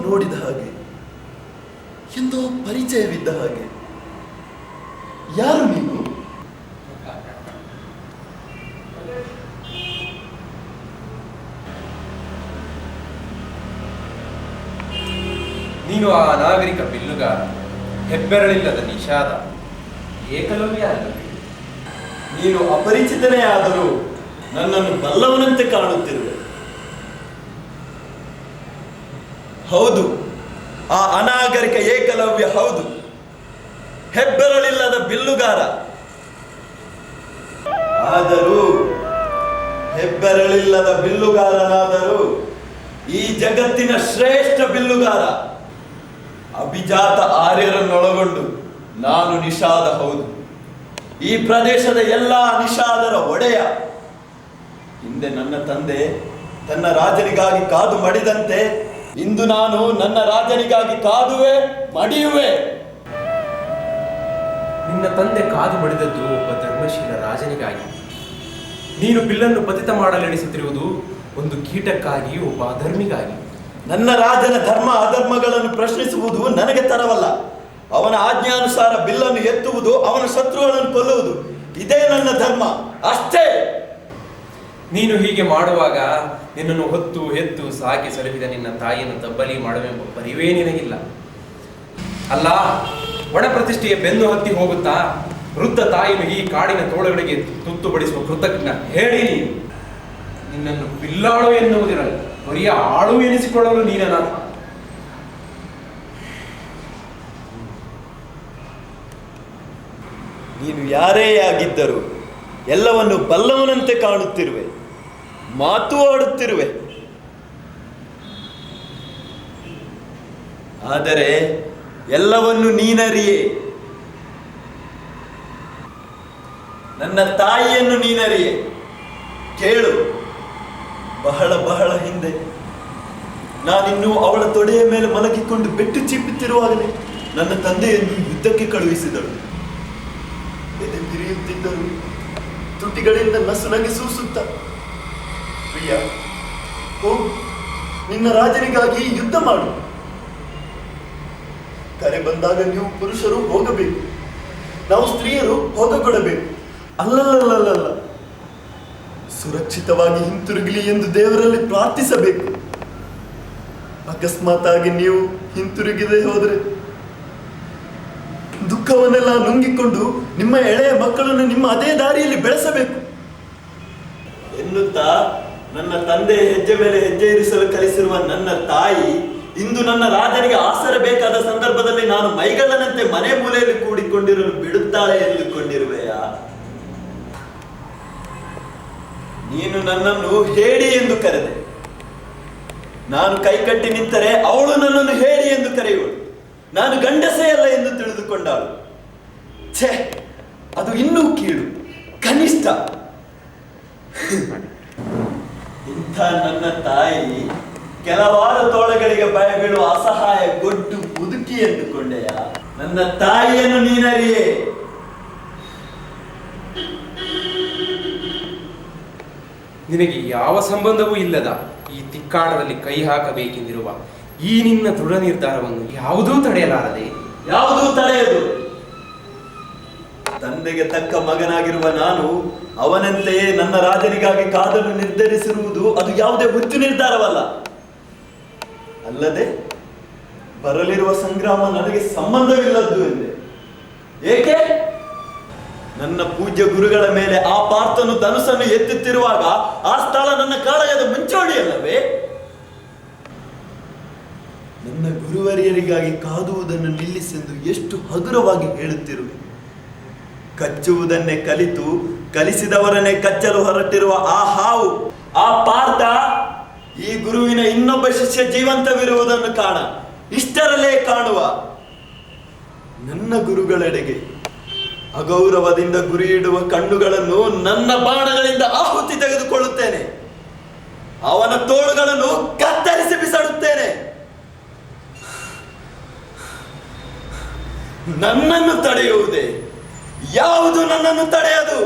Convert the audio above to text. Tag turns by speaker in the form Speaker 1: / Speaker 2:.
Speaker 1: ನೋಡಿದ ಹಾಗೆ, ಎಂದೋ ಪರಿಚಯವಿದ್ದ ಹಾಗೆ. ಯಾರು ನೀನು?
Speaker 2: ನೀನು ಆ ನಾಗರಿಕ ಬಿಲ್ಲುಗಾರ, ಹೆಬ್ಬೆರಳಿಲ್ಲದ ನಿಷಾದ, ಏಕಲವ್ಯ ಅಲ್ಲವೇ?
Speaker 1: ನೀನು ಅಪರಿಚಿತನೇ ಆದರೂ ನನ್ನನ್ನು ಬಲ್ಲವನಂತೆ ಕಾಣುತ್ತಿರುವೆ. ಹೌದು, ಆ ಅನಾಗರಿಕ ಏಕಲವ್ಯ ಹೌದು, ಹೆಬ್ಬೆರಳಿಲ್ಲದ ಬಿಲ್ಲುಗಾರ. ಆದರೂ ಹೆಬ್ಬೆರಳಿಲ್ಲದ ಬಿಲ್ಲುಗಾರನಾದರೂ ಈ ಜಗತ್ತಿನ ಶ್ರೇಷ್ಠ ಬಿಲ್ಲುಗಾರ. ಅಭಿಜಾತ ಆರ್ಯರನ್ನೊಳಗೊಂಡು ನಾನು ನಿಷಾದ. ಹೌದು, ಈ ಪ್ರದೇಶದ ಎಲ್ಲ ನಿಷಾದರ ಒಡೆಯ. ಹಿಂದೆ ನನ್ನ ತಂದೆ ತನ್ನ ರಾಜನಿಗಾಗಿ ಕಾದು ಮಡಿದಂತೆ ಇಂದು ನಾನು ನನ್ನ ರಾಜನಿಗಾಗಿ ಕಾದುವೆ, ಮಡಿಯುವೆ.
Speaker 2: ನಿನ್ನ ತಂದೆ ಕಾದು ಮಡಿದದ್ದು ಒಬ್ಬ ಧರ್ಮಶೀಲ ರಾಜನಿಗಾಗಿ. ನೀನು ಬಿಲ್ಲನ್ನು ಪತಿತ ಮಾಡಲೆಣಿಸುತ್ತಿರುವುದು ಒಂದು ಕೀಟಕ್ಕಾಗಿ, ಒಬ್ಬ ಅಧರ್ಮಿಗಾಗಿ.
Speaker 1: ನನ್ನ ರಾಜನ ಧರ್ಮ ಅಧರ್ಮಗಳನ್ನು ಪ್ರಶ್ನಿಸುವುದು ನನಗೆ ತರವಲ್ಲ. ಅವನ ಆಜ್ಞಾನುಸಾರ ಬಿಲ್ಲನ್ನು ಎತ್ತುವುದು, ಅವನ ಶತ್ರುಗಳನ್ನು ಕೊಲ್ಲುವುದು, ಇದೇ ನನ್ನ ಧರ್ಮ, ಅಷ್ಟೇ.
Speaker 2: ನೀನು ಹೀಗೆ ಮಾಡುವಾಗ ನಿನ್ನನ್ನು ಹೊತ್ತು ಹೆತ್ತು ಸಾಕಿ ಸಲುಹಿದ ನಿನ್ನ ತಾಯಿಯನ್ನು ತಬ್ಬಲಿ ಮಾಡುವೆಂಬ ಪರಿವೇ ನಿನಗಿಲ್ಲ. ಅಲ್ಲ, ಒಣ ಪ್ರತಿಷ್ಠೆಯ ಬೆನ್ನು ಹತ್ತಿ ಹೋಗುತ್ತಾ ವೃದ್ಧ ತಾಯಿಯನ್ನು ಈ ಕಾಡಿನ ತೋಳುಗಳಿಗೆ ತುತ್ತು ಬಡಿಸುವ ಕೃತಜ್ಞ ಹೇಳಿ ನೀನು. ನಿನ್ನನ್ನು ಬಿಲ್ಲಾಳು ಎನ್ನುವುದಿರಲ್ಲ, ಬರಿಯ ಆಳು ಎನಿಸಿಕೊಳ್ಳಲು ನೀನನ.
Speaker 1: ನೀನು ಯಾರೇ ಆಗಿದ್ದರೂ ಎಲ್ಲವನ್ನು ಬಲ್ಲವನಂತೆ ಕಾಣುತ್ತಿರುವೆ, ಮಾತು ಆಡುತ್ತಿರುವೆ. ಆದರೆ ಎಲ್ಲವನ್ನು ನೀನರಿಯೇ. ನನ್ನ ತಾಯಿಯನ್ನು ನೀನರಿಯೇ. ಕೇಳು, ಬಹಳ ಬಹಳ ಹಿಂದೆ ನಾನಿನ್ನೂ ಅವಳ ತೊಡೆಯ ಮೇಲೆ ಮಲಗಿಕೊಂಡು ಬೆಟ್ಟು ಚೀಪುತ್ತಿರುವಾಗಲೇ ನನ್ನ ತಂದೆಯನ್ನು ಯುದ್ಧಕ್ಕೆ ಕಳುಹಿಸಿದಳು. ಎದೆ ಬಿರಿಯುತ್ತಿದ್ದರು, ತುಟಿಗಳಿಂದ ನಸುನಗೆ ಸೂಸುತ್ತ, ಪ್ರಿಯ, ಹೋಗು, ನಿನ್ನ ರಾಜನಿಗಾಗಿ ಯುದ್ಧ ಮಾಡು. ಕರೆ ಬಂದಾಗ ನೀವು ಪುರುಷರು ಹೋಗಬೇಕು, ನಾವು ಸ್ತ್ರೀಯರು ಹೋಗಕೊಡಬೇಕು. ಅಲ್ಲಲ್ಲಲ್ಲ, ಸುರಕ್ಷಿತವಾಗಿ ಹಿಂತಿರುಗಲಿ ಎಂದು ದೇವರಲ್ಲಿ ಪ್ರಾರ್ಥಿಸಬೇಕು. ಅಕಸ್ಮಾತ್ ಆಗಿ ನೀವು ಹಿಂತಿರುಗಿದೆ ಹೋದರೆ ದುಃಖವನ್ನೆಲ್ಲ ನುಂಗಿಕೊಂಡು ನಿಮ್ಮ ಎಳೆಯ ಮಕ್ಕಳನ್ನು ನಿಮ್ಮ ಅದೇ ದಾರಿಯಲ್ಲಿ ಬೆಳೆಸಬೇಕು ಎನ್ನುತ್ತಾ ನನ್ನ ತಂದೆ ಹೆಜ್ಜೆ ಮೇಲೆ ಹೆಜ್ಜೆ ಇರಿಸಲು ಕಲಿಸಿರುವ ನನ್ನ ತಾಯಿ ಇಂದು ನನ್ನ ರಾಜನಿಗೆ ಆಸರೆ ಬೇಕಾದ ಸಂದರ್ಭದಲ್ಲಿ ನಾನು ಮೈಗಳ್ಳನಂತೆ ಮನೆ ಮೂಲೆಯಲ್ಲಿ ಕೂಡಿಕೊಂಡಿರಲು ಬಿಡುತ್ತಾಳೆ ಎಂದುಕೊಂಡಿರುವೆಯಾ? ನೀನು ನನ್ನನ್ನು ಹೇಳಿ ಎಂದು ಕರೆದೆ. ನಾನು ಕೈಕಟ್ಟಿ ನಿಂತರೆ ಅವಳು ನನ್ನನ್ನು ಹೇಳಿ ಎಂದು ಕರೆಯುವಳು. ನಾನು ಗಂಡಸೇ ಅಲ್ಲ ಎಂದು ತಿಳಿದುಕೊಂಡಾಳು. ಛೇ, ಅದು ಇನ್ನೂ ಕೀಳು, ಕನಿಷ್ಠ. ಇಂಥ ನನ್ನ ತಾಯಿ ಕೆಲವಾರ ತೋಳಗಳಿಗೆ ಭಯ ಬೀಳುವ ಅಸಹಾಯ ಗೊಡ್ಡು ಮುದುಕಿ ಎಂದುಕೊಂಡೆಯ? ನನ್ನ ತಾಯಿಯನ್ನು ನೀನರಿಯೇ.
Speaker 2: ನಿನಗೆ ಯಾವ ಸಂಬಂಧವೂ ಇಲ್ಲದ ಈ ತಿಕ್ಕಾಟದಲ್ಲಿ ಕೈ ಹಾಕಬೇಕೆಂದಿರುವ ಈ ನಿನ್ನ ದೃಢ ನಿರ್ಧಾರವನ್ನು ಯಾವುದೂ ತಡೆಯಲಾರದೆ.
Speaker 1: ಯಾವುದೂ ತಡೆಯದು. ತಂದೆಗೆ ತಕ್ಕ ಮಗನಾಗಿರುವ ನಾನು ಅವನಂತೆಯೇ ನನ್ನ ರಾಜನಿಗಾಗಿ ಕಾದಲು ನಿರ್ಧರಿಸಿರುವುದು ಅದು ಯಾವುದೇ ಹುಚ್ಚು ನಿರ್ಧಾರವಲ್ಲ. ಅಲ್ಲದೆ ಬರಲಿರುವ ಸಂಗ್ರಾಮ ನನಗೆ ಸಂಬಂಧವಿಲ್ಲದ್ದು ಎಂದೆ. ಏಕೆ? ನನ್ನ ಪೂಜ್ಯ ಗುರುಗಳ ಮೇಲೆ ಆ ಪಾರ್ಥನು ಧನುಸನ್ನು ಎತ್ತುತ್ತಿರುವಾಗ ಆ ಸ್ಥಳ ನನ್ನ ಕಾಳಗದ ಮುಂಚೂಣಿಯಲ್ಲವೇ? ನನ್ನ ಗುರುವರಿಯರಿಗಾಗಿ ಕಾದುವುದನ್ನು ನಿಲ್ಲಿಸೆಂದು ಎಷ್ಟು ಹಗುರವಾಗಿ ಹೇಳುತ್ತಿರುವೆ. ಕಚ್ಚುವುದನ್ನೇ ಕಲಿತು ಕಲಿಸಿದವರನ್ನೇ ಕಚ್ಚಲು ಹೊರಟಿರುವ ಆ ಹಾವು, ಆ ಪಾರ್ಥ ಈ ಗುರುವಿನ ಇನ್ನೊಬ್ಬ ಶಿಷ್ಯ ಜೀವಂತವಿರುವುದನ್ನು ಕಾಣ, ಇಷ್ಟರಲ್ಲೇ ಕಾಣುವ ನನ್ನ ಗುರುಗಳೆಡೆಗೆ ಅಗೌರವದಿಂದ ಗುರಿಯಿಡುವ ಕಣ್ಣುಗಳನ್ನು ನನ್ನ ಬಾಣಗಳಿಂದ ಆಹುತಿ ತೆಗೆದುಕೊಳ್ಳುತ್ತೇನೆ. ಅವನ ತೋಳುಗಳನ್ನು ಕತ್ತರಿಸಿ ಬಿಸಾಡುತ್ತೇನೆ. ನನ್ನನ್ನು ತಡೆಯುವುದೇ? ಯಾವುದು ನನ್ನನ್ನು ತಡೆಯದು?